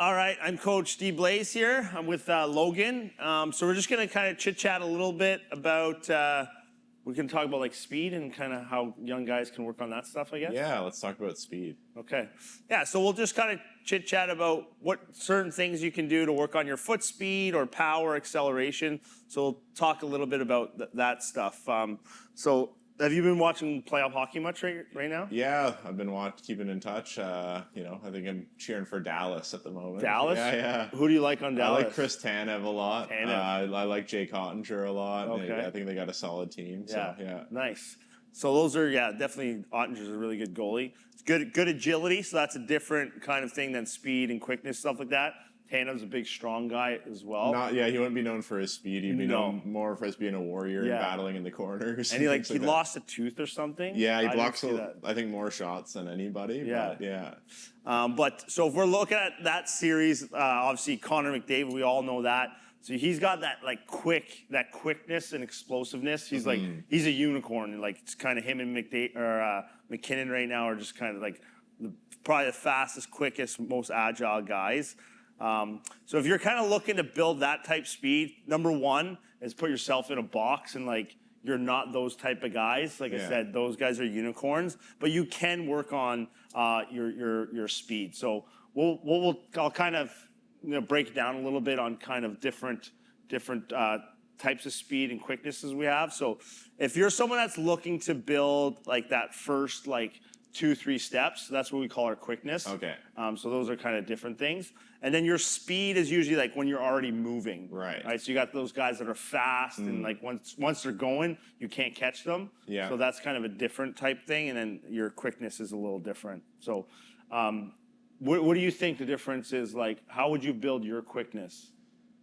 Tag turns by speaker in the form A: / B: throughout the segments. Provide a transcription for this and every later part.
A: All right, I'm Coach Blais here. I'm with Logan. So we're just gonna kind of chit chat a little bit about. We can talk about like speed and kind of how young guys can work on that stuff, I guess.
B: Yeah, let's talk about speed.
A: Okay. Yeah. So we'll just kind of chit chat about what certain things you can do to work on your foot speed or power, acceleration. So we'll talk a little bit about that stuff. So have you been watching playoff hockey much right now?
B: Yeah, I've been keeping in touch. I think I'm cheering for Dallas at the moment.
A: Dallas?
B: Yeah.
A: Who do you like on Dallas?
B: I like Chris Tanev a lot. I like Jay Cottinger a lot.
A: Okay.
B: I think they got a solid team. So, yeah.
A: Nice. So those are, definitely Ottinger's a really good goalie. It's good agility, so that's a different kind of thing than speed and quickness, stuff like that. Tanev's a big, strong guy as well.
B: He wouldn't be known for his speed. He'd be known more for being a warrior and battling in the corners.
A: And he lost a tooth or something.
B: Yeah, he blocks, I think, more shots than anybody.
A: Yeah.
B: But,
A: but so if we're looking at that series, obviously Connor McDavid, we all know that. So he's got that quickness and explosiveness. He's he's a unicorn, and like it's kind of him and McKinnon right now are just kind of like probably the fastest, quickest, most agile guys. So if you're kind of looking to build that type speed, number one is put yourself in a box and like you're not those type of guys. Like I said, those guys are unicorns, but you can work on your speed. So I'll kind of break it down a little bit on kind of different types of speed and quicknesses we have. So if you're someone that's looking to build like that first 2-3 steps, that's what we call our quickness.
B: Okay.
A: So those are kind of different things. And then your speed is usually like when you're already moving.
B: Right.
A: So you got those guys that are fast and like once they're going, you can't catch them.
B: Yeah.
A: So that's kind of a different type thing. And then your quickness is a little different. So what do you think the difference is? Like, how would you build your quickness?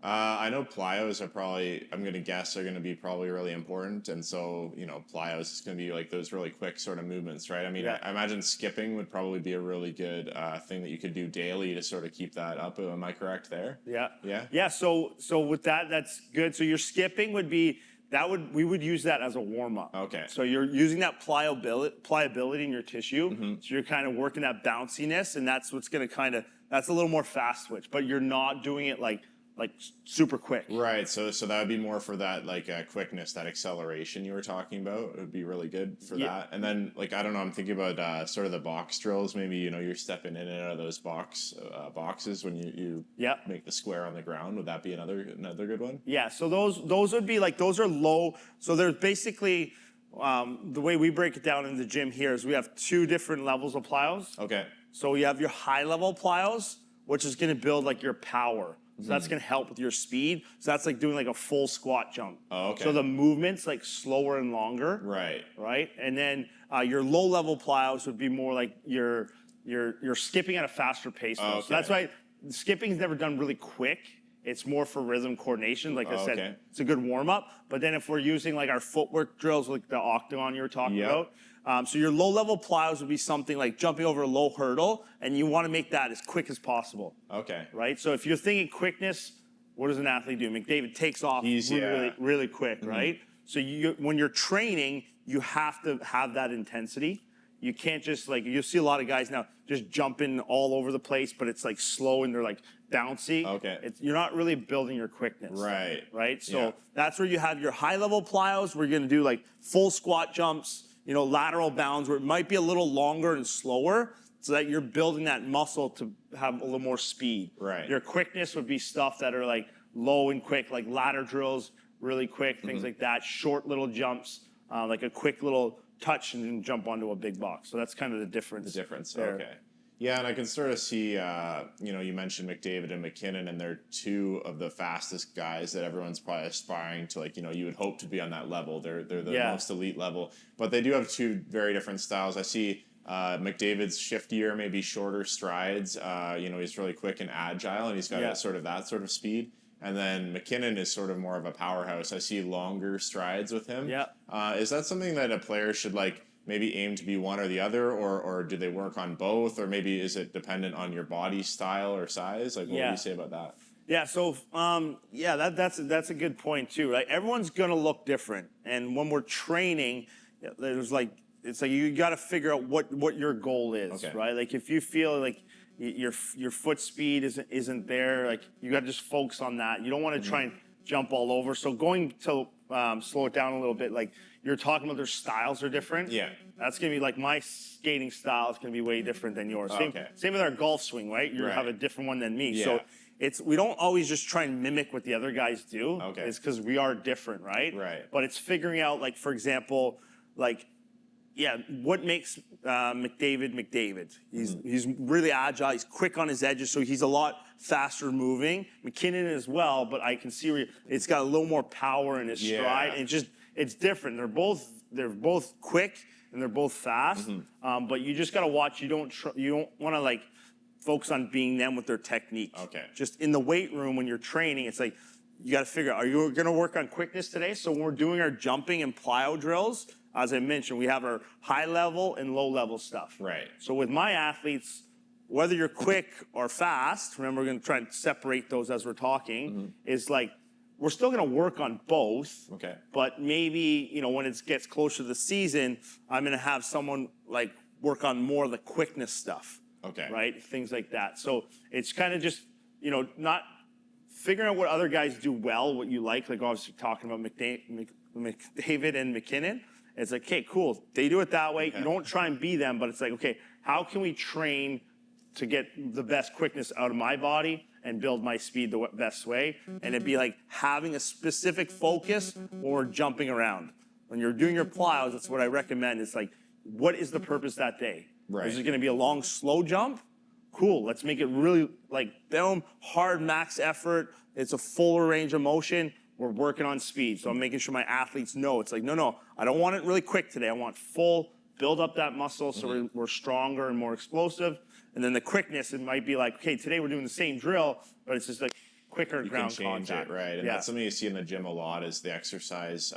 B: I know plyos are probably, I'm going to guess, are going to be probably really important. And so, plyos is going to be like those really quick sort of movements, right? I mean, I imagine skipping would probably be a really good thing that you could do daily to sort of keep that up. Am I correct there?
A: Yeah.
B: Yeah?
A: Yeah, so with that, that's good. So your skipping would be, we would use that as a warm-up.
B: Okay.
A: So you're using that pliability in your tissue. So you're kind of working that bounciness, and that's what's going to that's a little more fast switch, but you're not doing it like super quick.
B: Right. So that would be more for that quickness, that acceleration you were talking about. It would be really good for that. And then I don't know, I'm thinking about sort of the box drills. Maybe you're stepping in and out of those boxes when you make the square on the ground. Would that be another good one? Yeah.
A: So those would be those are low. So there's basically the way we break it down in the gym here is we have 2 different levels of plyos.
B: Okay.
A: So you have your high level plyos, which is going to build your power. So that's going to help with your speed. So that's like doing a full squat jump.
B: Oh, okay.
A: So the movement's slower and longer.
B: Right.
A: Right. And then your low level plyos would be more like you're skipping at a faster pace.
B: Oh, okay.
A: So that's why skipping's never done really quick. It's more for rhythm coordination. Like I said, it's a good warm up. But then if we're using our footwork drills, like the octagon you were talking about, so your low level plyos would be something like jumping over a low hurdle, and you want to make that as quick as possible.
B: Okay.
A: Right. So if you're thinking quickness, what does an athlete do? McDavid takes off really quick, right? So when you're training, you have to have that intensity. You can't just you see a lot of guys now just jumping all over the place, but it's slow and they're bouncy.
B: Okay.
A: You're not really building your quickness.
B: Right.
A: Right. So that's where you have your high level plyos. Where you're going to do full squat jumps, lateral bounds, where it might be a little longer and slower, so that you're building that muscle to have a little more speed.
B: Right.
A: Your quickness would be stuff that are low and quick, like ladder drills, really quick, things like that. Short little jumps, like a quick little touch and then jump onto a big box. So that's kind of the difference. There.
B: Okay. Yeah, and I can sort of see, you mentioned McDavid and McKinnon, and they're 2 of the fastest guys that everyone's probably aspiring to, you would hope to be on that level. They're the most elite level. But they do have 2 very different styles. I see McDavid's shiftier, maybe shorter strides. He's really quick and agile, and he's got that sort of speed. And then McKinnon is sort of more of a powerhouse. I see longer strides with him.
A: Yeah.
B: Is that something that a player should maybe aim to be one or the other, or do they work on both, or maybe is it dependent on your body style or size? What would you say about that?
A: Yeah, so that's a good point too, right? Everyone's gonna look different, and when we're training, there's it's you got to figure out what your goal is, right? If you feel your foot speed isn't there. Like you got to just focus on that. You don't want to try and jump all over. So going to slow it down a little bit, like you're talking about their styles are different.
B: Yeah.
A: That's going to be like my skating style is going to be way different than yours.
B: Okay.
A: Same with our golf swing, right? You have a different one than me.
B: Yeah.
A: So we don't always just try and mimic what the other guys do.
B: Okay.
A: It's because we are different, right?
B: Right.
A: But it's figuring out, like, for example, like, what makes McDavid? He's really agile. He's quick on his edges, so he's a lot faster moving. McKinnon as well, but I can see it's got a little more power in his stride. And it's different. They're both quick and they're both fast. But you just got to watch. You don't want to like focus on being them with their technique.
B: Okay.
A: Just in the weight room when you're training, it's like you got to figure out, are you going to work on quickness today? So when we're doing our jumping and plyo drills, as I mentioned, we have our high level and low level stuff.
B: Right.
A: So with my athletes, whether you're quick or fast, remember we're going to try and separate those as we're talking, is like we're still going to work on both.
B: Okay.
A: But maybe, when it gets closer to the season, I'm going to have someone like work on more of the quickness stuff.
B: Okay.
A: Right? Things like that. So it's kind of just, not figuring out what other guys do well, what you like obviously talking about McDavid and McKinnon. It's like, okay, cool. They do it that way.
B: Okay.
A: You don't try and be them, but it's like, okay, how can we train to get the best quickness out of my body and build my speed the best way? And it'd be like having a specific focus or jumping around. When you're doing your plows, that's what I recommend. It's like, what is the purpose that day?
B: Right.
A: Is it going to be a long, slow jump? Cool. Let's make it really like boom, hard max effort. It's a fuller range of motion. We're working on speed. So I'm making sure my athletes know it's like, no, I don't want it really quick today. I want full, build up that muscle so we're stronger and more explosive. And then the quickness, it might be like, okay, today we're doing the same drill, but it's just like quicker ground contact.
B: It, right? And that's something you see in the gym a lot is the exercise,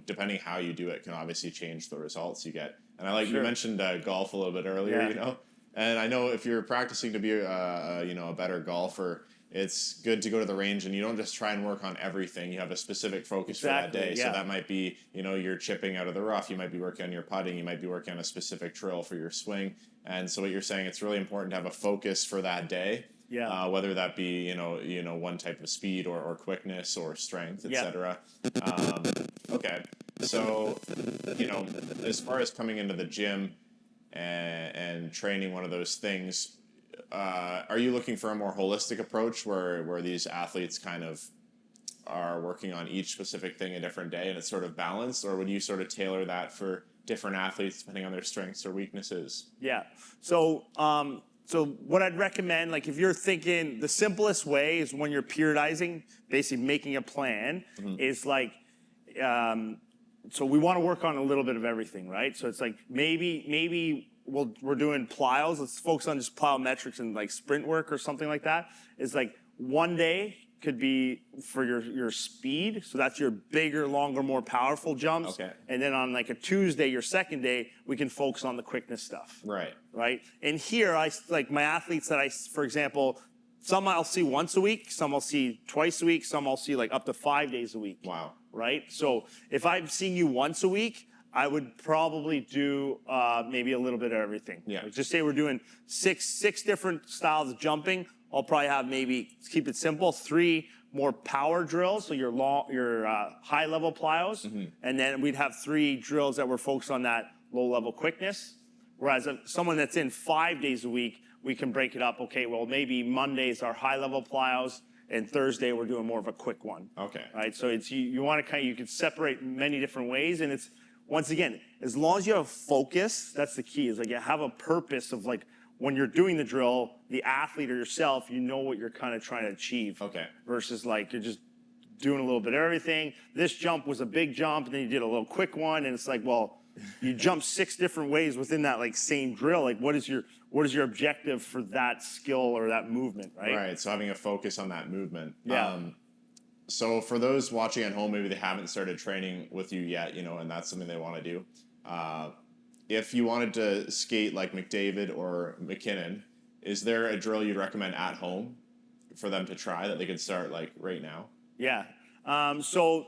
B: depending how you do it can obviously change the results you get. And I like you mentioned golf a little bit earlier, and I know if you're practicing to be a better golfer, it's good to go to the range and you don't just try and work on everything. You have a specific focus for that day.
A: Yeah.
B: So that might be, you're chipping out of the rough. You might be working on your putting. You might be working on a specific drill for your swing. And so what you're saying, it's really important to have a focus for that day.
A: Yeah.
B: Whether that be, one type of speed or quickness or strength, etc. Okay. So, as far as coming into the gym and training one of those things, are you looking for a more holistic approach where these athletes kind of are working on each specific thing a different day and it's sort of balanced, or would you sort of tailor that for different athletes depending on their strengths or weaknesses?
A: Yeah. So what I'd recommend, like if you're thinking the simplest way is when you're periodizing, basically making a plan, is like, so we want to work on a little bit of everything, right? So it's like maybe we're doing plyos. Let's focus on just plyometrics and like sprint work or something like that. It's like one day could be for your speed. So that's your bigger, longer, more powerful jumps.
B: Okay.
A: And then on like a Tuesday, your second day, we can focus on the quickness stuff.
B: Right.
A: Right. And here, I like my athletes that for example, some I'll see once a week, some I'll see twice a week, some I'll see like up to 5 days a week.
B: Wow.
A: Right. So if I'm seeing you once a week, I would probably do maybe a little bit of everything.
B: Yeah.
A: Like just say we're doing six different styles of jumping. I'll probably have maybe, keep it simple, 3 more power drills, so your high level plyos, and then we'd have 3 drills that were focused on that low level quickness. Whereas someone that's in 5 days a week, we can break it up. Okay, well maybe Mondays are high level plyos, and Thursday we're doing more of a quick one.
B: Okay.
A: Right. So it's you want to you can separate many different ways, and it's once again, as long as you have focus, that's the key. Is like you have a purpose of like. When you're doing the drill, the athlete or yourself, you know what you're kind of trying to achieve.
B: Okay.
A: Versus like you're just doing a little bit of everything. This jump was a big jump, and then you did a little quick one, and it's like, well, you jumped 6 different ways within that like same drill. Like, what is your objective for that skill or that movement, right?
B: Right. So having a focus on that movement.
A: Yeah.
B: So for those watching at home, maybe they haven't started training with you yet, and that's something they want to do. If you wanted to skate like McDavid or McKinnon, is there a drill you'd recommend at home for them to try that they could start like right now?
A: Yeah. So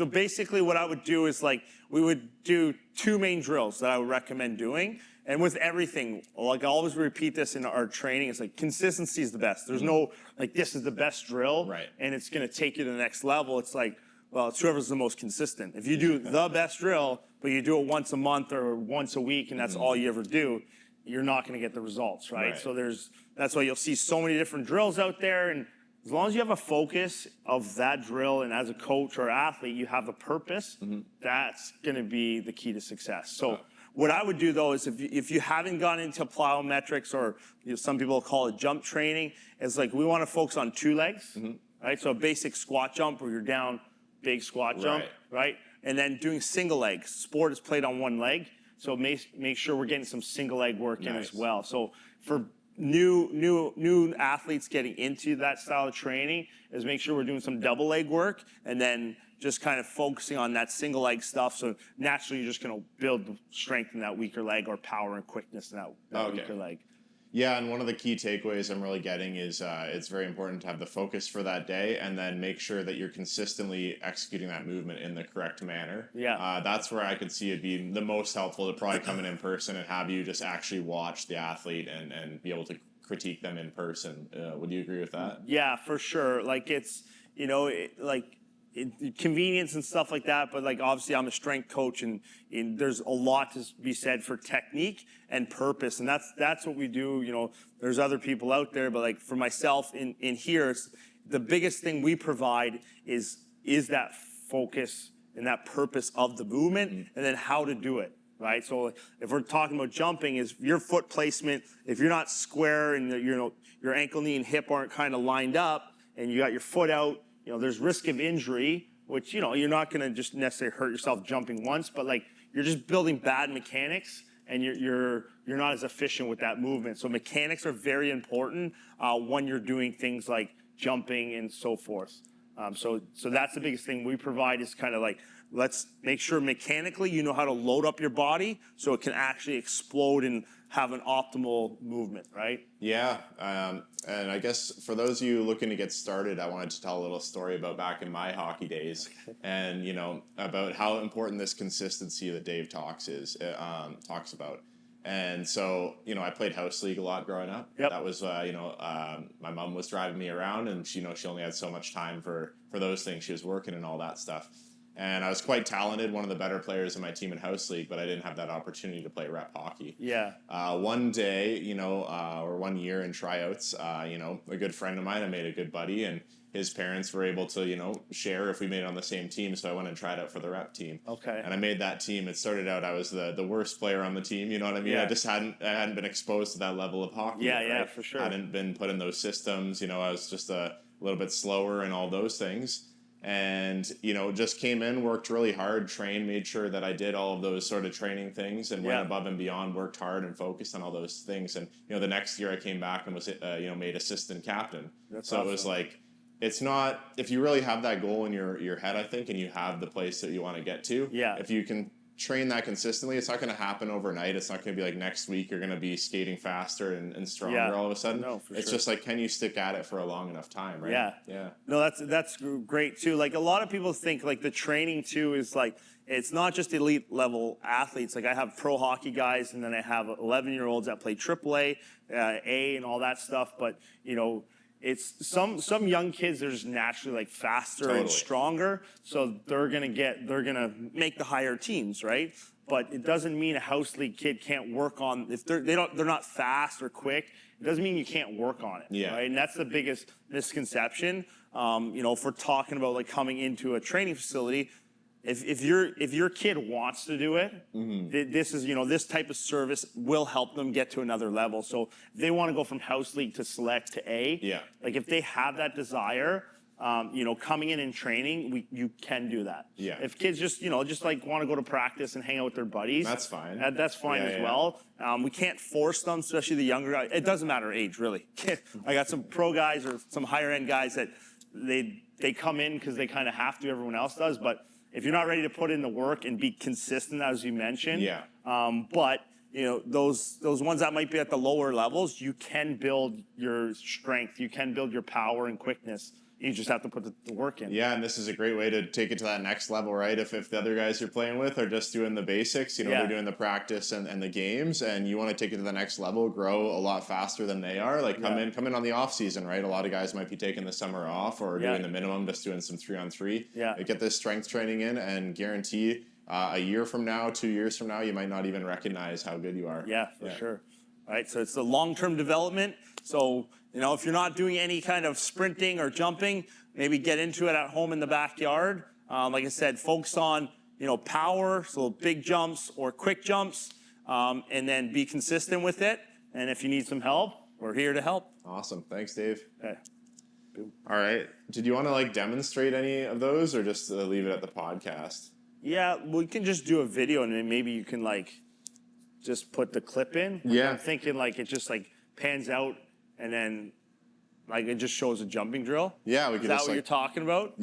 A: basically what I would do is like, we would do 2 main drills that I would recommend doing. And with everything, like I always repeat this in our training, it's like consistency is the best. There's no, like, this is the best drill,
B: Right.
A: and it's going to take you to the next level. It's like, well, it's whoever's the most consistent. If you do the best drill, but you do it once a month or once a week, and that's all you ever do, you're not going to get the results, right? So that's why you'll see so many different drills out there, and as long as you have a focus of that drill, and as a coach or athlete, you have a purpose, that's going to be the key to success. So what I would do, though, is if you haven't gone into plyometrics, or some people call it jump training, it's like we want to focus on 2 legs, right? So a basic squat jump where you're down, big squat jump, right? And then doing single legs. Sport is played on 1 leg, so make sure we're getting some single leg work in as well. So for new athletes getting into that style of training, is make sure we're doing some double leg work, and then just kind of focusing on that single leg stuff. So naturally, you're just going to build strength in that weaker leg, or power and quickness in that weaker leg.
B: Yeah, and one of the key takeaways I'm really getting is it's very important to have the focus for that day, and then make sure that you're consistently executing that movement in the correct manner.
A: Yeah.
B: That's where I could see it being the most helpful, to probably come in person and have you just actually watch the athlete and be able to critique them in person. Would you agree with that?
A: Yeah, for sure. Like, it's, convenience and stuff like that, but like, obviously I'm a strength coach, and there's a lot to be said for technique and purpose, and that's what we do. There's other people out there, but like for myself in here, the biggest thing we provide is that focus and that purpose of the movement, and then how to do it, right? So if we're talking about jumping, is your foot placement, if you're not square and your ankle, knee, and hip aren't kind of lined up, and you got your foot out, there's risk of injury, which, you're not going to just necessarily hurt yourself jumping once, but like, you're just building bad mechanics, and you're not as efficient with that movement. So mechanics are very important when you're doing things like jumping and so forth. So that's the biggest thing we provide, is kind of like, let's make sure mechanically you know how to load up your body so it can actually explode and have an optimal movement, right?
B: Yeah, and I guess for those of you looking to get started, I wanted to tell a little story about back in my hockey days, and about how important this consistency that Dave talks about. And so, I played house league a lot growing up.
A: Yep.
B: That was, my mom was driving me around, and she only had so much time for those things. She was working and all that stuff. And I was quite talented, one of the better players in my team in house league, but I didn't have that opportunity to play rep hockey.
A: Yeah.
B: One day, or 1 year in tryouts, a good friend of mine, I made a good buddy, and his parents were able to, share if we made it on the same team. So I went and tried out for the rep team.
A: Okay.
B: And I made that team. It started out, I was the worst player on the team. You know what I mean?
A: Yeah.
B: I hadn't been exposed to that level of hockey.
A: Yeah,
B: yet,
A: yeah,
B: right?
A: for sure.
B: I hadn't been put in those systems. I was just a little bit slower and all those things. And, just came in, worked really hard, trained, made sure that I did all of those sort of training things, and went above and beyond, worked hard and focused on all those things. And, the next year I came back and was, made assistant captain.
A: That's
B: so
A: awesome.
B: It was like, it's not, if you really have that goal in your head, I think, and you have the place that you want to get to, if you can train that consistently, it's not going to happen overnight. It's not going to be like next week you're going to be skating faster and stronger all of a sudden.
A: No,
B: it's just like, can you stick at it for a long enough time, right?
A: Yeah.
B: Yeah.
A: No, that's great too. Like, a lot of people think like the training too is like, it's not just elite level athletes. Like, I have pro hockey guys, and then I have 11-year-olds that play AAA, A, and all that stuff. But it's some young kids are just naturally like faster and stronger, so they're gonna make the higher teams, right? But it doesn't mean a house league kid can't work on, if they're not fast or quick. It doesn't mean you can't work on it, right? And that's the biggest misconception. If we're talking about like coming into a training facility, if your kid wants to do it, this is this type of service will help them get to another level. So if they want to go from house league to select to A, like if they have that desire, coming in and training, you can do that.
B: Yeah.
A: If kids just like want to go to practice and hang out with their buddies,
B: that's fine.
A: That's fine as well. We can't force them, especially the younger guys. It doesn't matter age, really. I got some pro guys or some higher end guys that they come in because they kind of have to. Everyone else does, but if you're not ready to put in the work and be consistent, as you mentioned, but those ones that might be at the lower levels, you can build your strength, you can build your power and quickness You just have to put the work in.
B: Yeah, and this is a great way to take it to that next level, right? If the other guys you're playing with are just doing the basics, they're doing the practice and the games, and you want to take it to the next level, grow a lot faster than they are, like come in on the off season, right? A lot of guys might be taking the summer off or doing the minimum, just doing some 3-on-3.
A: Yeah.
B: Get this strength training in, and guarantee a year from now, 2 years from now, you might not even recognize how good you are.
A: Yeah, for sure. All right, so it's the long-term development. So, if you're not doing any kind of sprinting or jumping, maybe get into it at home in the backyard. Like I said, focus on, power, so big jumps or quick jumps, and then be consistent with it. And if you need some help, we're here to help.
B: Awesome. Thanks, Dave.
A: Okay.
B: All right. Did you want to demonstrate any of those, or just leave it at the podcast?
A: Yeah, we can just do a video, and then maybe you can just put the clip in.
B: Yeah.
A: I'm thinking it just pans out, and then it just shows a jumping drill.
B: Yeah, we could
A: Is that
B: just
A: what you're talking about?